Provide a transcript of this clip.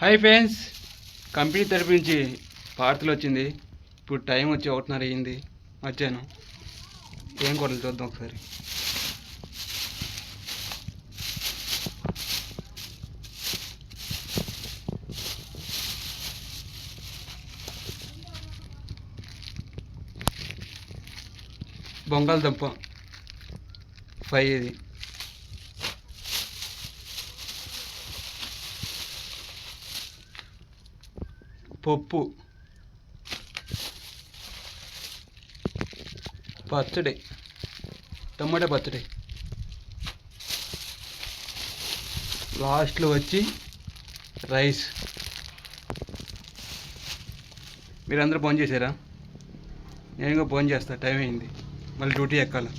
Hi friends, company తరపు నుంచి parcel వచ్చింది. ఇప్పుడు టైం వచ్చి 1:30 అయ్యింది మధ్యాహ్నం. ఏం కూరలు చూద్దాం ఒకసారి. బంగాళదుంప ఫ్రై, ఇది పప్పు, పచ్చడి, టమాటా పచ్చడి, లాస్ట్లో వచ్చి రైస్. మీరందరూ ఫోన్ చేశారా? నేను కూడా ఫోన్ చేస్తా, టైం అయింది, మళ్ళీ డ్యూటీ ఎక్కాలి.